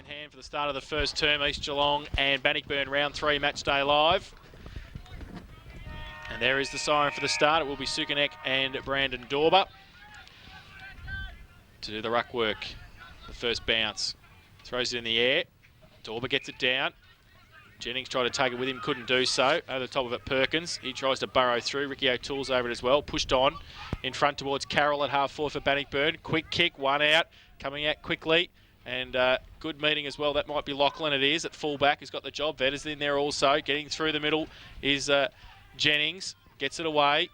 hand for the start of the first term, East Geelong and Bannockburn round 3 match day live. And there is the siren for the start. It will be Sukanek and Brandon Dorber to do the ruck work. The first bounce. Throws it in the air. Dorber gets it down. Jennings tried to take it with him, couldn't do so. Over the top of it, Perkins. He tries to burrow through. Ricky O'Toole's over it as well. Pushed on in front towards Carroll at half forward for Bannockburn. Quick kick, one out. Coming out quickly. And good meeting as well. That might be Lachlan. It is at fullback. He's got the job. Vetters in there also. Getting through the middle is Jennings. Gets it away.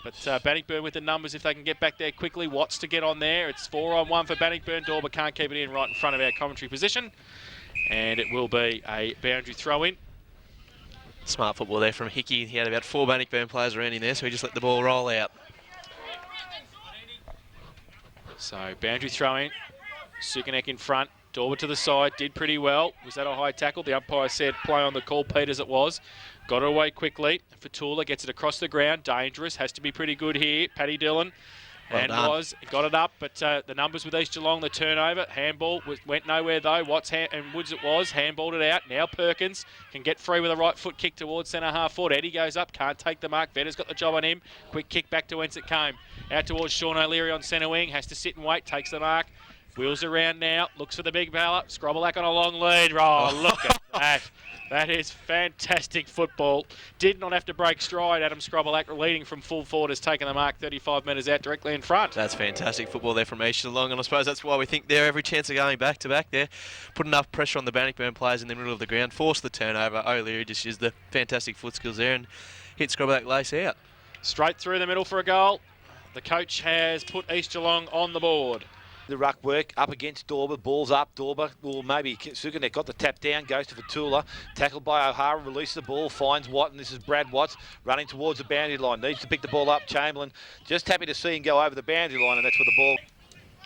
But Bannockburn with the numbers if they can get back there quickly. Watts to get on there. It's 4-on-1 for Bannockburn. Dorber can't keep it in right in front of our commentary position. And it will be a boundary throw-in. Smart football there from Hickey. He had about 4 Bannockburn players around him there, so he just let the ball roll out. So boundary throw-in. Sukanek in front. Dorber to the side. Did pretty well. Was that a high tackle? The umpire said play on the call, Pete, as it was. Got it away quickly. Fatula gets it across the ground. Dangerous. Has to be pretty good here. Paddy Dillon. Well got it up, but the numbers with East Geelong, the turnover, handball went nowhere though. Watts and Woods it was, handballed it out. Now Perkins can get free with a right foot kick towards centre half forward. Eddie goes up, can't take the mark. Vetter's got the job on him. Quick kick back to whence it came. Out towards Sean O'Leary on centre wing, has to sit and wait, takes the mark. Wheels around now, looks for the big fella. Scrobbelack on a long lead. Oh, look at that. That is fantastic football. Did not have to break stride. Adam Scrobbelack leading from full forward has taken the mark 35 metres out directly in front. That's fantastic football there from East Geelong, and I suppose that's why we think they're every chance of going back to back there. Put enough pressure on the Bannockburn players in the middle of the ground, force the turnover. O'Leary just used the fantastic foot skills there and hit Scrobbelack lace out. Straight through the middle for a goal. The coach has put East Geelong on the board. The ruck work up against Dorber, ball's up, Dorber, well maybe Sukanek got the tap down, goes to Fatula, tackled by O'Hara, releases the ball, finds Watt, and this is Brad Watts running towards the boundary line, needs to pick the ball up, Chamberlain, just happy to see him go over the boundary line, and that's where the ball...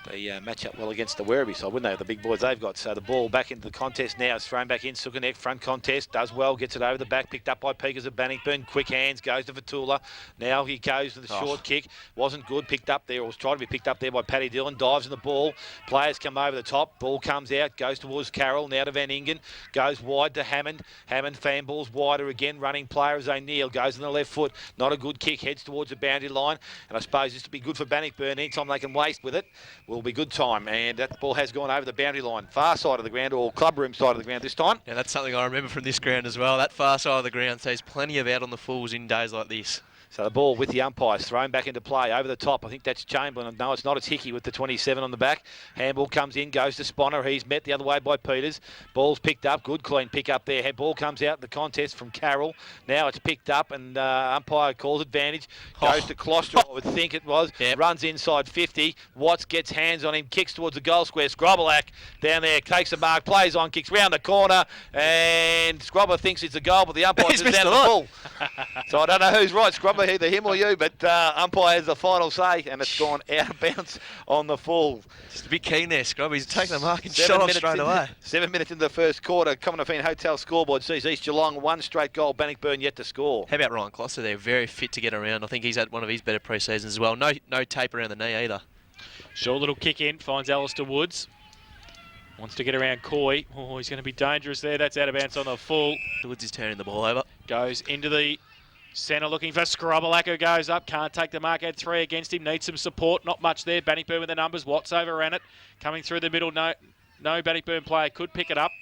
They match up well against the Werribee side, wouldn't they, the big boys they've got. So the ball back into the contest now. It's thrown back in. Sukanek, front contest, does well, gets it over the back, picked up by Peekers of Bannockburn. Quick hands, goes to Fatula. Now he goes to the short kick. Wasn't good, picked up there, or was trying to be picked up there by Paddy Dillon. Dives in the ball. Players come over the top. Ball comes out, goes towards Carroll, now to Van Ingen. Goes wide to Hammond. Hammond fan balls wider again. Running player is O'Neill. Goes on the left foot. Not a good kick, heads towards the boundary line. And I suppose this will be good for Bannockburn. Anytime they can waste with it, will be good time. And that ball has gone over the boundary line. Far side of the ground, or clubroom side of the ground this time. Yeah, that's something I remember from this ground as well. That far side of the ground says plenty of out on the fools in days like this. So the ball with the umpires thrown back into play over the top. I think that's Chamberlain. No, it's not. It's Hickey with the 27 on the back. Handball comes in, goes to Sponner. He's met the other way by Peters. Ball's picked up. Good clean pick up there. Ball comes out the contest from Carroll. Now it's picked up and umpire calls advantage. Goes to Closter, I would think it was. Yep. Runs inside 50. Watts gets hands on him. Kicks towards the goal square. Scrobbelack down there. Takes the mark. Plays on. Kicks round the corner. And Scrobber thinks it's a goal, but the umpire is down the ball. So I don't know who's right. Scrobber, either him or you, but umpire has the final say, and it's gone out of bounds on the full. Just a bit keen there, Scrub. He's taken the mark and shot off straight away. 7 minutes into the first quarter. Commonwealth Hotel scoreboard sees East Geelong 1 straight goal. Bannockburn yet to score. How about Ryan Closter there? Very fit to get around. I think he's had one of his better pre-seasons as well. No tape around the knee either. Short little kick in, finds Alistair Woods. Wants to get around Coy. Oh, he's going to be dangerous there. That's out of bounds on the full. Woods is turning the ball over. Goes into the centre looking for Scrobbelack, who goes up. Can't take the mark. Had 3 against him. Needs some support. Not much there. Bannockburn with the numbers. Watts overran it. Coming through the middle. No Bannockburn player could pick it up.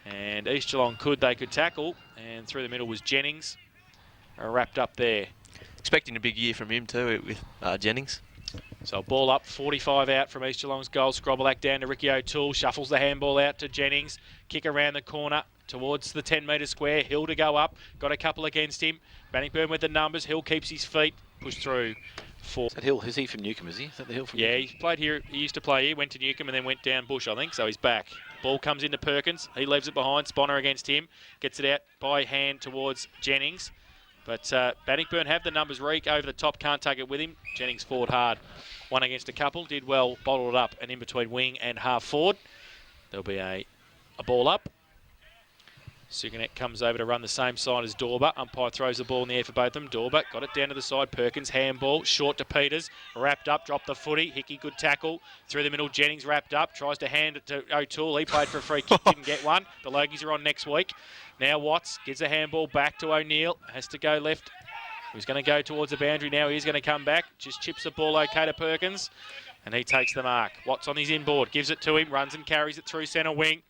And East Geelong they could tackle. And through the middle was Jennings. Wrapped up there. Expecting a big year from him too with Jennings. So ball up, 45 out from East Geelong's goal. Scrobbelack down to Ricky O'Toole. Shuffles the handball out to Jennings. Kick around the corner towards the 10-metre square. Hill to go up. Got a couple against him. Bannockburn with the numbers. Hill keeps his feet. Pushed through. Is that Hill? Is he from Newcombe, is he? Is that the Hill from Newcombe? Newcombe? He played here. He used to play here. Went to Newcombe and then went down Bush, I think. So he's back. Ball comes into Perkins. He leaves it behind. Sponner against him. Gets it out by hand towards Jennings. But Bannockburn have the numbers. Reek over the top. Can't take it with him. Jennings forward hard. One against a couple. Did well. Bottled it up. And in between wing and half forward. There'll be a ball up. Suganek comes over to run the same side as Dorber. Umpire throws the ball in the air for both of them. Dorber got it down to the side. Perkins, handball, short to Peters. Wrapped up, dropped the footy. Hickey, good tackle. Through the middle, Jennings wrapped up. Tries to hand it to O'Toole. He played for a free kick, didn't get one. The Logies are on next week. Now Watts gives a handball back to O'Neill. Has to go left. He's going to go towards the boundary now. He's going to come back. Just chips the ball okay to Perkins. And he takes the mark. Watts on his inboard. Gives it to him. Runs and carries it through centre wing.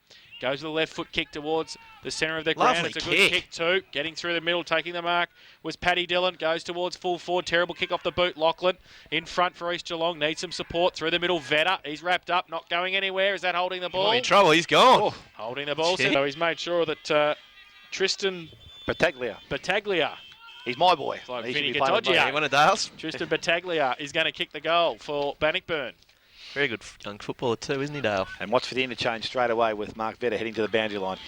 Goes with the left foot kick towards the centre of the ground. Lovely It's a good kick too. Getting through the middle, taking the mark was Paddy Dillon. Goes towards full forward. Terrible kick off the boot. Lachlan in front for East Geelong. Needs some support through the middle. Vetter. He's wrapped up. Not going anywhere. Is that holding the ball? He's in trouble. He's gone. Oh, Holding the ball. So he's made sure that Tristan Battaglia. He's my boy. It's like He should Vinny be playing with me. Gattoggia. One of Dale's. Tristan Battaglia is going to kick the goal for Bannockburn. Very good young footballer too, isn't he, Dale? And watch for the interchange straight away with Mark Vetter heading to the boundary line.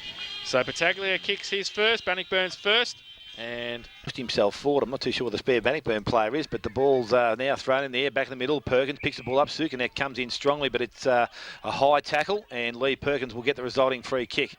So Battaglia kicks his first. Bannockburn's first. And Pushed himself forward. I'm not too sure what the spare Bannockburn player is, but the ball's now thrown in the air, back in the middle. Perkins picks the ball up. Sukanek comes in strongly, but it's a high tackle, and Lee Perkins will get the resulting free kick.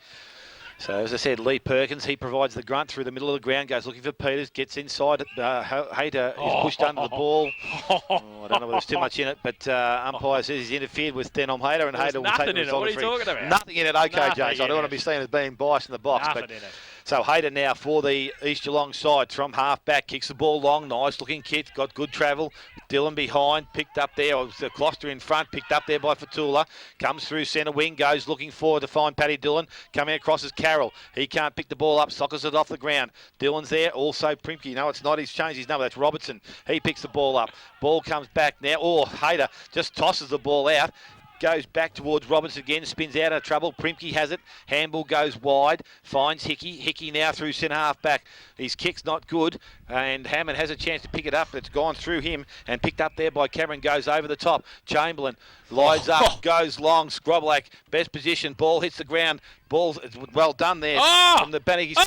So, as I said, Lee Perkins, he provides the grunt through the middle of the ground, goes looking for Peters, gets inside. Hayter is pushed under the ball. Oh, I don't know whether there's too much in it, but umpire says he's interfered with Denom Hayter, and Hayter will take the result. What are you talking about? Nothing in it. Okay, Nothing James. I don't want to be seen as being biased in the box. Nothing But in it. so Hayter now for the East Geelong side from half back, kicks the ball long, nice looking kick, got good travel. Dillon behind, picked up there, or Gloucester in front, picked up there by Fatula. Comes through centre wing, goes looking forward to find Paddy Dillon. Coming across is Carroll. He can't pick the ball up, sockers it off the ground. Dillon's there, also Primke. No, it's not, he's changed his number, that's Robertson. He picks the ball up. Ball comes back now. Oh, Hayter just tosses the ball out. Goes back towards Roberts again, spins out of trouble. Primke has it. Handball goes wide, finds Hickey. Hickey now through centre half back. His kick's not good, and Hammond has a chance to pick it up, but it's gone through him and picked up there by Cameron. Goes over the top. Chamberlain lies up, goes long. Scroblak, best position. Ball hits the ground. Ball's well done there from the Bannock.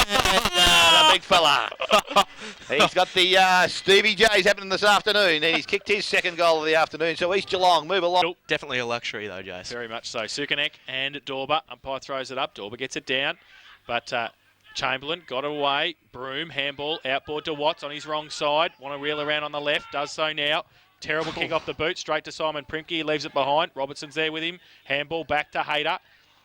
The big fella. He's got the Stevie J's happening this afternoon, and he's kicked his second goal of the afternoon. So East Geelong move along. Definitely a luxury though, Jace. Very much so. Sukanek and Dorber. Umpire throws it up. Dorber gets it down. But Chamberlain got it away. Broom, handball, outboard to Watts on his wrong side. Want to reel around on the left. Does so now. Terrible kick off the boot. Straight to Simon Primke. He leaves it behind. Robertson's there with him. Handball back to Hayter.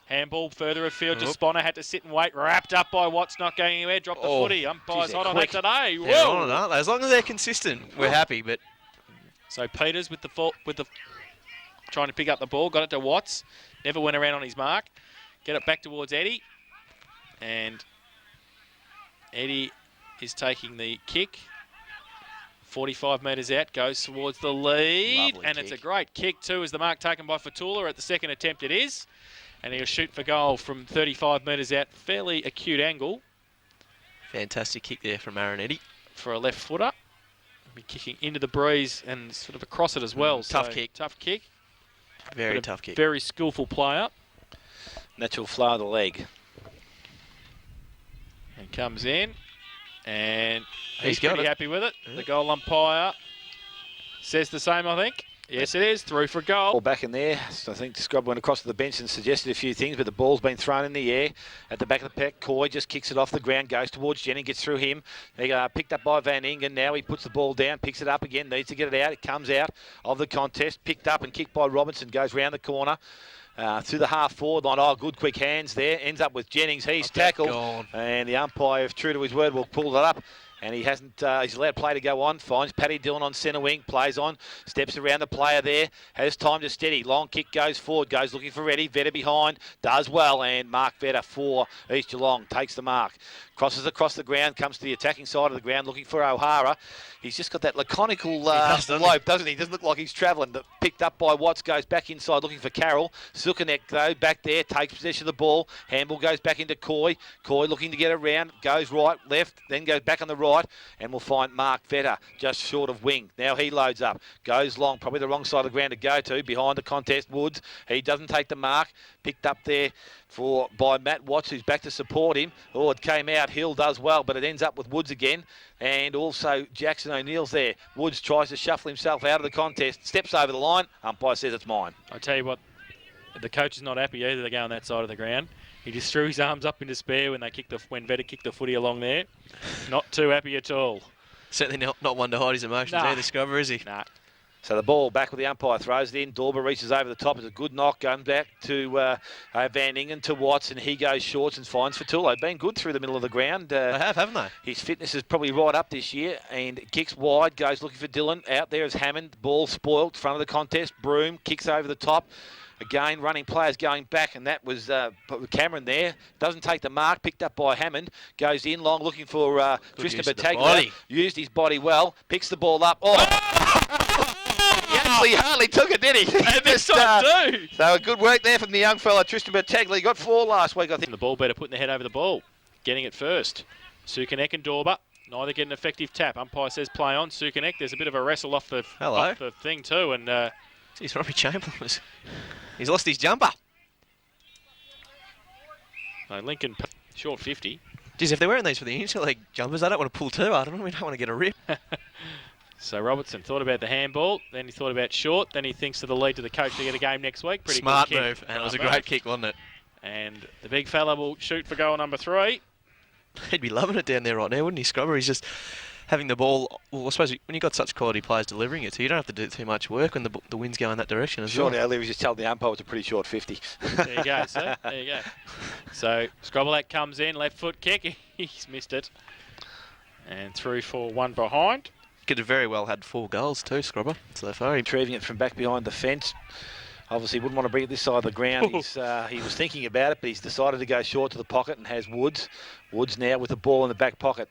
Handball further afield to Sponner. Had to sit and wait. Wrapped up by Watts. Not going anywhere. Dropped the footy. Umpire's hot on that today. They're on it, aren't they? As long as they're consistent, we're happy. But so Peters with the trying to pick up the ball. Got it to Watts. Never went around on his mark. Get it back towards Eddie. And Eddie is taking the kick. 45 metres out. Goes towards the lead. Lovely and kick. It's a great kick too. Is the mark taken by Fatula at the second attempt? It is. And he'll shoot for goal from 35 metres out. Fairly acute angle. fantastic kick there from Aaron Eddy. For a left footer. Be kicking into the breeze and sort of across it as well. Tough kick. Tough kick. Very tough kick. Very skillful player. Natural flow of the leg. And comes in. And He's pretty got it. happy with it. The goal umpire says the same, I think. Yes, it is. Through for goal. Ball back in there. So I think Scrub went across to the bench and suggested a few things, but the ball's been thrown in the air. At the back of the pack, Coy just kicks it off the ground, goes towards Jennings, gets through him. They picked up by Van Ingen. Now he puts the ball down, picks it up again, needs to get it out. It comes out of the contest, picked up and kicked by Robinson, goes round the corner. Through the half-forward line. Oh, good quick hands there. Ends up with Jennings. He's tackled. And the umpire, if true to his word, will pull it up. And he hasn't, he's allowed play to go on. Finds Paddy Dillon on centre wing, plays on, steps around the player there, has time to steady. Long kick goes forward, goes looking for Reddy. Vetter behind, does well, and Mark Vetter for East Geelong takes the mark. Crosses across the ground, comes to the attacking side of the ground, looking for O'Hara. He's just got that laconical lope, doesn't he? Doesn't look like he's travelling. Picked up by Watts, goes back inside looking for Carroll. Sukanek, though, back there, takes possession of the ball. Handball goes back into Coy. Coy looking to get around, goes right, left, then goes back on the right, and we'll find Mark Vetter just short of wing. Now he loads up, goes long, probably the wrong side of the ground to go to, behind the contest, Woods. He doesn't take the mark, picked up there by Matt Watts, who's back to support him. Oh, it came out. Hill does well, but it ends up with Woods again. And also Jackson O'Neill's there. Woods tries to shuffle himself out of the contest, steps over the line. Umpire says it's mine. I tell you what, The coach is not happy either. They go on that side of the ground. He just threw his arms up in despair when Vedder kicked the footy along there. Not too happy at all. Certainly not one to hide his emotions either, Scrubber, is he? Nah. So the ball back with the umpire, throws it in. Dorber reaches over the top. It's a good knock. Going back to Van Ingen to Watts, and he goes shorts and finds Fatullo. Been good through the middle of the ground. They have, haven't they? His fitness is probably right up this year, and kicks wide, goes looking for Dylan. Out there is Hammond. Ball spoiled, front of the contest. Broom kicks over the top. Again, running players going back, and that was Cameron there. Doesn't take the mark, picked up by Hammond. Goes in long, looking for Tristan Battaglia. Used his body well, picks the ball up. Oh! He actually hardly took it, did he? And this time too. So good work there from the young fella, Tristan Battaglia. He got 4 last week, I think. The ball better putting the head over the ball. Getting it first. Sukanek and Dorber. Neither get an effective tap. Umpire says play on. Sukanek, there's a bit of a wrestle off the thing too. And Geez, Robbie Chamberlain he's lost his jumper. No, Lincoln, short 50. Geez, if they're wearing these for the interleague jumpers, they don't want to pull too hard. We don't want to get a rip. So Robertson thought about the handball, then he thought about short, then he thinks of the lead to the coach to get a game next week. Pretty Smart good kick. move, and it was a great kick, wasn't it? And the big fella will shoot for goal number 3. He'd be loving it down there right now, wouldn't he, Scrubber? He's just having the ball. Well, I suppose when you've got such quality players delivering it, so you don't have to do too much work when the wind's going that direction as well. Surely O'Leary's just telling the umpire it's a pretty short 50. There you go, sir. There you go. So Scrobelak comes in, left foot kick. He's missed it. And through for 1 behind. Could have very well had 4 goals too, Scrubber, so far. Retrieving it from back behind the fence. Obviously wouldn't want to bring it this side of the ground. He was thinking about it, but he's decided to go short to the pocket and has Woods. Woods now with the ball in the back pocket.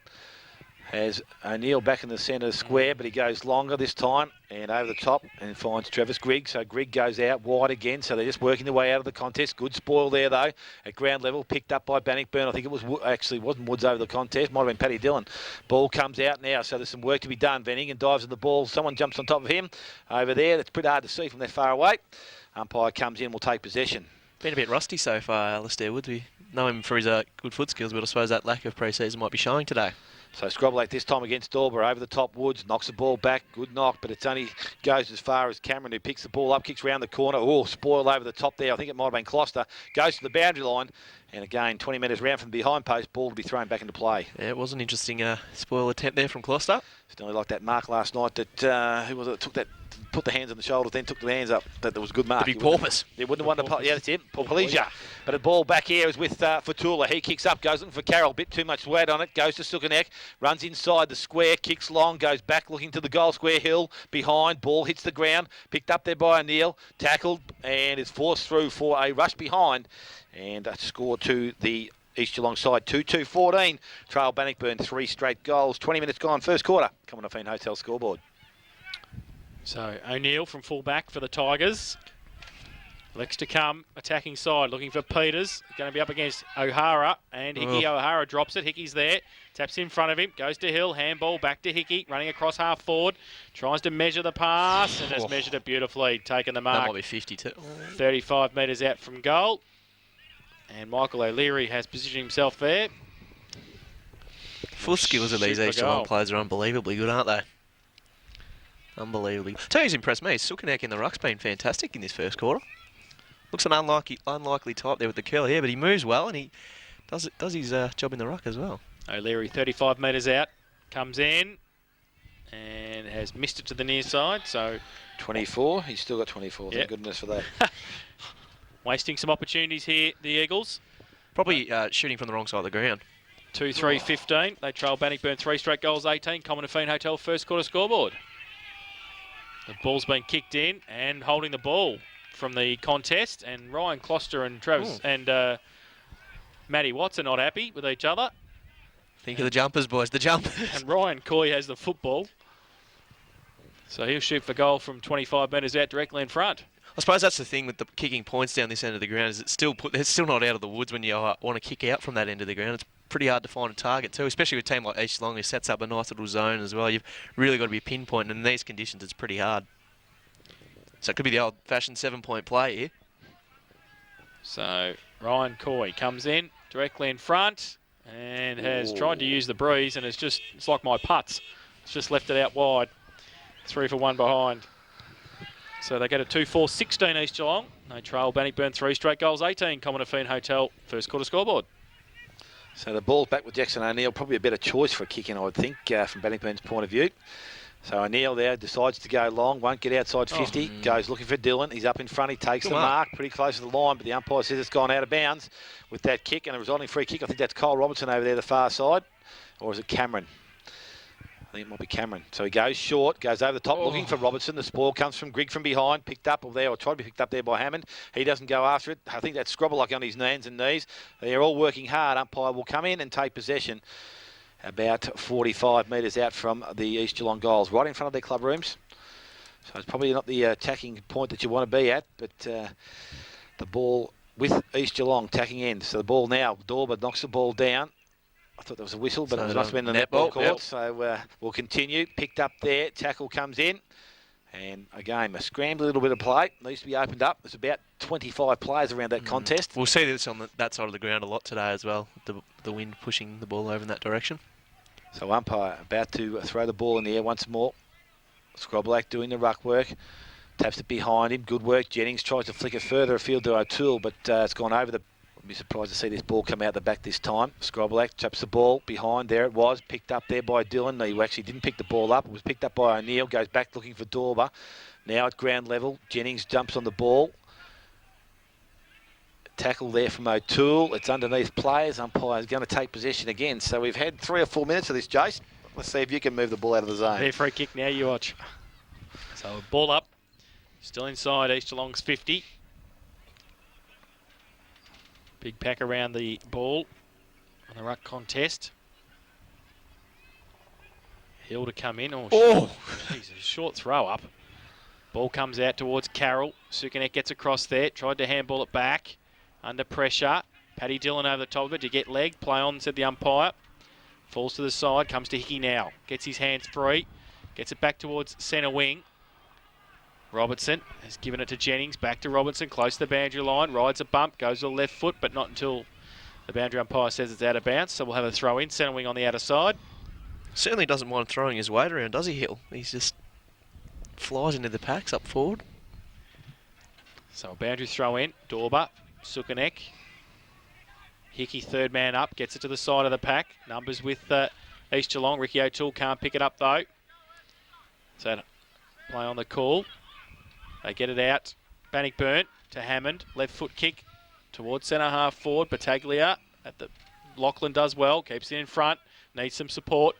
Has O'Neill back in the centre square, but he goes longer this time and over the top and finds Travis Grigg. So Grigg goes out wide again. So they're just working their way out of the contest. Good spoil there though at ground level, picked up by Bannockburn. I think it was actually wasn't Woods over the contest. Might have been Paddy Dillon. Ball comes out now, so there's some work to be done. Van Ingen dives at the ball. Someone jumps on top of him over there. That's pretty hard to see from that far away. Umpire comes in, will take possession. Been a bit rusty so far, Alistair Woods. We know him for his good foot skills, but I suppose that lack of pre-season might be showing today. So Scrobelak this time against Dorber, over the top Woods, knocks the ball back, good knock, but it's only goes as far as Cameron, who picks the ball up, kicks round the corner. Oh, spoil over the top there. I think it might have been Closter. Goes to the boundary line, and again, 20 metres round from behind post, ball to be thrown back into play. Yeah, it was an interesting spoil attempt there from Closter. It's nearly like that mark last night that, who was it, took that, put the hands on the shoulders, then took the hands up. That was a good mark. The big porpoise. It wouldn't have won the, yeah, that's it, Porpoisia. But the ball back here is with Fatula. He kicks up, goes looking for Carroll, bit too much weight on it, goes to Sukanek, runs inside the square, kicks long, goes back looking to the goal square hill, behind, ball hits the ground, picked up there by O'Neill, tackled, and is forced through for a rush behind, and a score to the East Geelong side, 2-2-14. Trail Bannockburn, 3 straight goals. 20 minutes gone, first quarter. Coming off Feen Hotel scoreboard. So O'Neill from full back for the Tigers. Lex to come, attacking side, looking for Peters. Going to be up against O'Hara, and Hickey. O'Hara drops it. Hickey's there, taps in front of him, goes to Hill, handball back to Hickey, running across half forward, tries to measure the pass, and has measured it beautifully, taking the mark. That might be 52. 35 metres out from goal. And Michael O'Leary has positioned himself there. Full skills of these East Geelong players are unbelievably good, aren't they? Unbelievably. Tell you who's impressed me, Sukanek in the ruck's been fantastic in this first quarter. Looks an unlikely type there with the curly hair, but he moves well and he does his job in the ruck as well. O'Leary 35 metres out, comes in and has missed it to the near side. So 24, he's still got 24, thank goodness for that. Wasting some opportunities here, the Eagles. Probably shooting from the wrong side of the ground. 2-3-15. They trail Bannockburn 3 straight goals, 18. Common to Feen Hotel first quarter scoreboard. The ball's been kicked in and holding the ball from the contest. And Ryan Closter and Travis and Matty Watts are not happy with each other. Think of the jumpers, boys, the jumpers. And Ryan Coy has the football. So he'll shoot for goal from 25 metres out directly in front. I suppose that's the thing with the kicking points down this end of the ground is it's still not out of the woods when you want to kick out from that end of the ground. It's pretty hard to find a target too, especially with a team like East Geelong who sets up a nice little zone as well. You've really got to be pinpointing, and in these conditions it's pretty hard. So it could be the old-fashioned 7-point play here. So Ryan Coy comes in directly in front and has tried to use the breeze, and it's like my putts. It's just left it out wide. 3 for 1 behind. So they get a 2-4-16 East Geelong. No trail. Bannockburn 3 straight goals, 18. Commonwealth Hotel first quarter scoreboard. So the ball's back with Jackson O'Neill. Probably a better choice for a kick in, I would think, from Bannockburn's point of view. So O'Neill there decides to go long, won't get outside 50, goes looking for Dylan. He's up in front, he takes the mark, pretty close to the line, but the umpire says it's gone out of bounds with that kick, and a resulting free kick. I think that's Kyle Robertson over there, the far side, or is it Cameron? I think it might be Cameron. So he goes short, goes over the top, looking for Robertson. The spoil comes from Grigg from behind, picked up or tried to be picked up there by Hammond. He doesn't go after it. I think that's Scrobble on his hands and knees. They're all working hard. Umpire will come in and take possession about 45 metres out from the East Geelong goals, right in front of their club rooms. So it's probably not the attacking point that you want to be at, but the ball with East Geelong tacking end. So the ball now, Dorber knocks the ball down. I thought there was a whistle, but it must have been the netball court. Yep. So we'll continue. Picked up there. Tackle comes in. And again, a scramble, a little bit of play. Needs to be opened up. There's about 25 players around that contest. We'll see this on that side of the ground a lot today as well. The wind pushing the ball over in that direction. So umpire about to throw the ball in the air once more. Scroblack doing the ruck work. Taps it behind him. Good work. Jennings tries to flick it further afield to O'Toole, but it's gone over the... I'd be surprised to see this ball come out the back this time. Scroblack taps the ball behind. There it was. Picked up there by Dylan. He actually didn't pick the ball up. It was picked up by O'Neill. Goes back looking for Dorber. Now at ground level. Jennings jumps on the ball. Tackle there from O'Toole. It's underneath players. Umpire is going to take possession again. So we've had 3 or 4 minutes of this, Jace. Let's see if you can move the ball out of the zone. Fair free kick now, you watch. So ball up. Still inside East Geelong's 50. Big pack around the ball on the ruck contest. Hill to come in. Oh, Jesus, short throw up. Ball comes out towards Carroll. Sukanek gets across there. Tried to handball it back. Under pressure. Paddy Dillon over the top of it to get leg. Play on, said the umpire. Falls to the side. Comes to Hickey now. Gets his hands free. Gets it back towards centre wing. Robertson has given it to Jennings. Back to Robertson. Close to the boundary line. Rides a bump. Goes to the left foot, but not until the boundary umpire says it's out of bounds. So we'll have a throw in. Centre wing on the outer side. Certainly doesn't mind throwing his weight around, does he, Hill? He's just flies into the packs up forward. So a boundary throw in. Dorber. Sukanek. Hickey, third man up, gets it to the side of the pack. Numbers with East Geelong. Ricky O'Toole can't pick it up though. So play on the call. They get it out. Bannockburn to Hammond. Left foot kick towards centre half forward. Battaglia at the... Lachlan does well. Keeps it in front. Needs some support.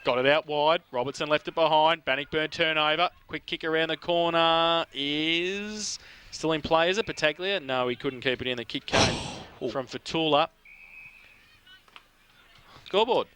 Got it out wide. Robertson left it behind. Bannockburn turnover. Quick kick around the corner is... Still in play, is it? Battaglia? No, he couldn't keep it in. The kick came from Fatula. Scoreboard.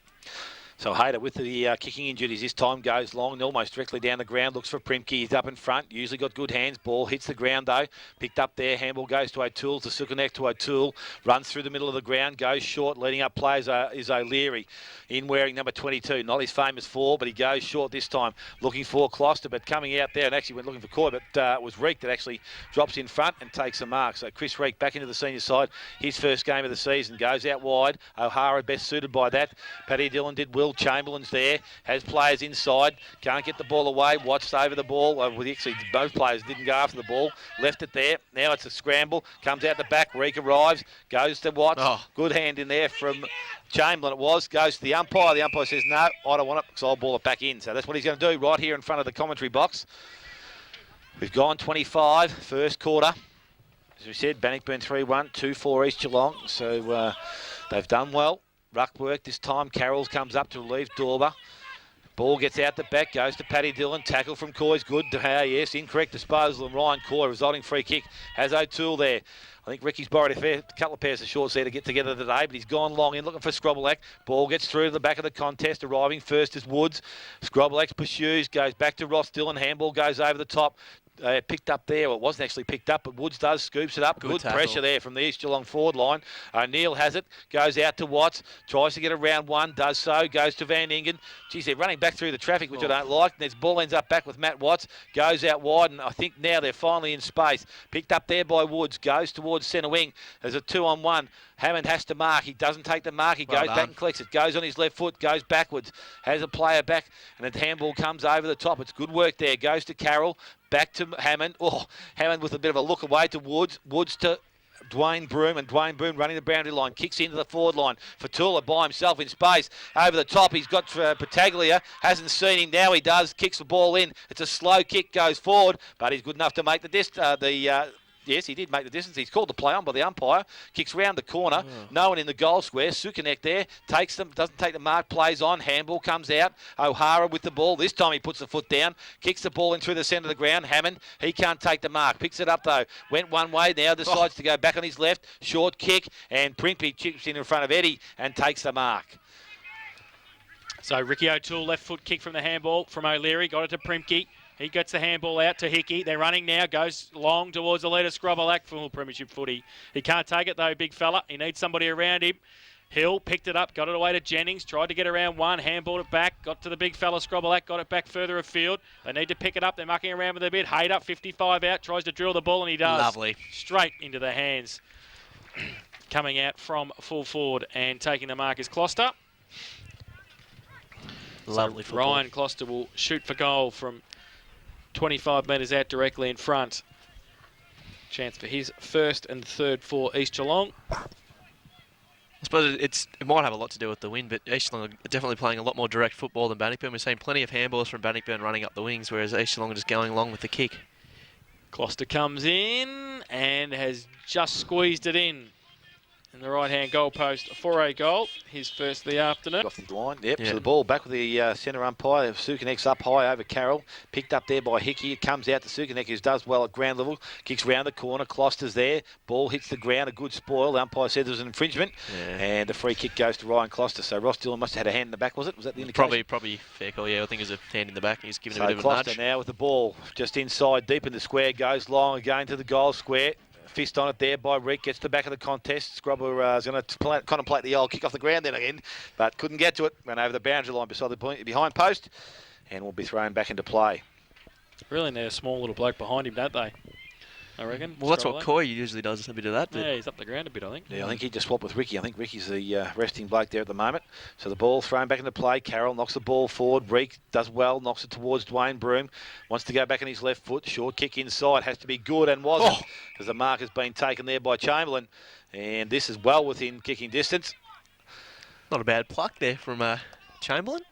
So Hayter with the kicking injuries this time goes long and almost directly down the ground. Looks for Primke. He's up in front. Usually got good hands. Ball hits the ground though. Picked up there. Handball goes to O'Toole. To Sukanek to O'Toole. Runs through the middle of the ground. Goes short. Leading up plays is O'Leary. In wearing number 22. Not his famous 4, but he goes short this time. Looking for Closter, but coming out there and actually went looking for Coy, but it was Reek that actually drops in front and takes a mark. So Chris Reek back into the senior side. His first game of the season. Goes out wide. O'Hara best suited by that. Paddy Dillon did Will. Chamberlain's there. Has players inside. Can't get the ball away. Watched over the ball. Actually, both players didn't go after the ball. Left it there. Now it's a scramble. Comes out the back. Reek arrives. Goes to Watts. Good hand in there from Chamberlain it was. Goes to the umpire. The umpire says, no, I don't want it because I'll ball it back in. So that's what he's going to do right here in front of the commentary box. We've gone 25, first quarter. As we said, Bannockburn 3-1, 2-4 East Geelong. So they've done well. Ruck work this time. Carroll comes up to relieve Dorber. Ball gets out the back, goes to Paddy Dillon. Tackle from Coy's good. Yes, incorrect disposal of Ryan Coy. Resulting free kick. Has O'Toole there. I think Ricky's borrowed a couple of pairs of shorts there to get together today, but he's gone long in looking for Scrobelack. Ball gets through to the back of the contest. Arriving first is Woods. Scrobelack pursues, goes back to Ross Dillon. Handball goes over the top. Picked up there. Well, it wasn't actually picked up, but Woods does, scoops it up. Good pressure there from the East Geelong forward line. O'Neill has it, goes out to Watts, tries to get around one, does so, goes to Van Ingen. Geez, they're running back through the traffic, which I don't like. And this ball ends up back with Matt Watts, goes out wide, and I think now they're finally in space. Picked up there by Woods, goes towards centre wing. There's a 2-on-1. Hammond has to mark. He doesn't take the mark. He goes back and collects it. Goes on his left foot, goes backwards. Has a player back, and the handball comes over the top. It's good work there. Goes to Carroll. Back to Hammond. Oh, Hammond with a bit of a look away to Woods. Woods to Dwayne Broom, and Dwayne Broom running the boundary line, kicks into the forward line. Fatula by himself in space. Over the top, he's got Pataglia. Hasn't seen him, now he does. Kicks the ball in. It's a slow kick, goes forward, but he's good enough to make the yes, he did make the distance. He's called the play on by the umpire. Kicks round the corner. No one in the goal square. Sukanek there. Takes them. Doesn't take the mark. Plays on. Handball comes out. O'Hara with the ball. This time he puts the foot down. Kicks the ball in through the centre of the ground. Hammond. He can't take the mark. Picks it up though. Went one way. Now decides to go back on his left. Short kick. And Primpy chips in front of Eddie and takes the mark. So Ricky O'Toole, left foot kick from the handball from O'Leary. Got it to Primke. He gets the handball out to Hickey. They're running now. Goes long towards the leader, Scrobberlack, full premiership footy. He can't take it though, big fella. He needs somebody around him. Hill picked it up, got it away to Jennings. Tried to get around one, handballed it back. Got to the big fella, Scrobberlack. Got it back further afield. They need to pick it up. They're mucking around with it a bit. Hayter, 55 out. Tries to drill the ball and he does. Lovely. Straight into the hands. Coming out from full forward and taking the mark is Closter. Lovely so football. Ryan Closter will shoot for goal from 25 metres out directly in front. Chance for his first and third for East Geelong. I suppose it might have a lot to do with the win, but East Geelong are definitely playing a lot more direct football than Bannockburn. We're seeing plenty of handballs from Bannockburn running up the wings, whereas East Geelong are just going along with the kick. Closter comes in and has just squeezed it in the right-hand goal post for a goal. His first of the afternoon. Off the line, yep. So the ball back with the centre umpire. Sukanek's up high over Carroll. Picked up there by Hickey. It comes out to Sukanek, who does well at ground level. Kicks round the corner. Closter's there. Ball hits the ground. A good spoil. The umpire said there was an infringement. Yeah. And the free kick goes to Ryan Closter. So Ross Dillon must have had a hand in the back, was it? Was that the indication? Probably fair call, yeah. I think it was a hand in the back. He's given so a bit of a Closter nudge. now with the ball. Just inside, deep in the square. Goes long again to the goal square. Fist on it there by Rick, gets the back of the contest. Scrubber is going to contemplate the old kick off the ground then again, but couldn't get to it. Ran over the boundary line beside the behind post and will be thrown back into play. Really need a small little bloke behind him, don't they? I reckon. Well, that's what Coy usually does, a bit of that. But yeah, he's up the ground a bit, I think. Yeah, I think he just swapped with Ricky. I think Ricky's the resting bloke there at the moment. So the ball thrown back into play. Carroll knocks the ball forward. Reek does well, knocks it towards Dwayne Broom. Wants to go back on his left foot. Short kick inside. Has to be good and wasn't, because the mark has been taken there by Chamberlain. And this is well within kicking distance. Not a bad pluck there from Chamberlain.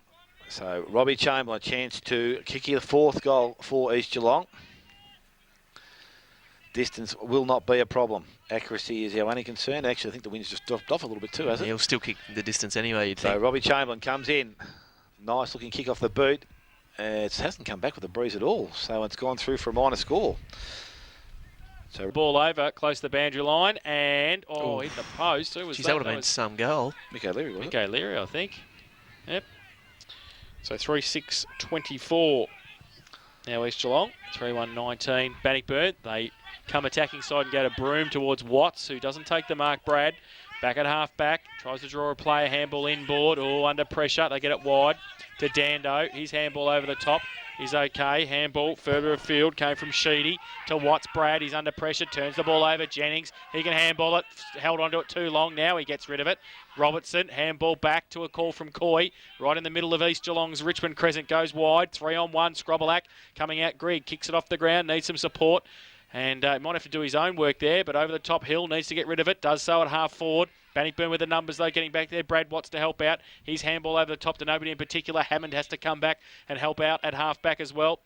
So Robbie Chamberlain, chance to kick the fourth goal for East Geelong. Distance will not be a problem. Accuracy is our only concern. Actually, I think the wind's just dropped off a little bit too, hasn't it? He'll still kick the distance anyway, you'd so think. Robbie Chamberlain comes in. Nice looking kick off the boot. It hasn't come back with a breeze at all, so it's gone through for a minor score. So ball over, close to the boundary line, and hit the post. Who was that? That would have been some goal. Mick O'Leary, wasn't it? Mick O'Leary, I think. Yep. So 3-6-24. Now East Geelong, 3-1-19. Bannockburn, they come attacking side and go to Broom towards Watts, who doesn't take the mark. Brad, back at half back, tries to draw a player, handball inboard. Under pressure, they get it wide to Dando. His handball over the top is okay. Handball further afield, came from Sheedy to Watts. Brad, he's under pressure, turns the ball over. Jennings, he can handball it, held onto it too long, now he gets rid of it. Robertson, handball back to a call from Coy, right in the middle of East Geelong's Richmond Crescent, goes wide, 3-on-1, Scrobberlack coming out, Grigg kicks it off the ground, needs some support, and might have to do his own work there, but over the top, Hill needs to get rid of it, does so at half forward. Bannockburn with the numbers though, getting back there. Brad Watts to help out. His handball over the top to nobody in particular. Hammond has to come back and help out at half back as well.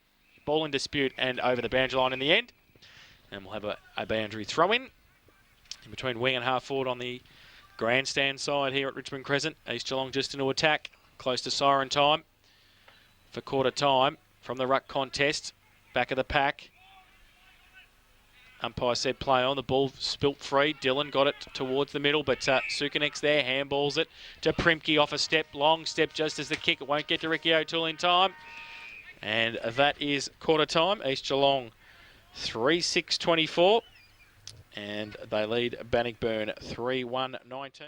Ball in dispute and over the boundary line in the end. And we'll have a boundary throw in between wing and half forward on the grandstand side here at Richmond Crescent. East Geelong just into attack, close to siren time for quarter time from the ruck contest. Back of the pack. Umpire said play on. The ball spilt free. Dillon got it towards the middle, but Sukanek's there, handballs it to Primke off a step, long step just as the kick. It won't get to Ricky O'Toole in time. And that is quarter time. East Geelong 3-6-24. And they lead Bannockburn 3-1-19.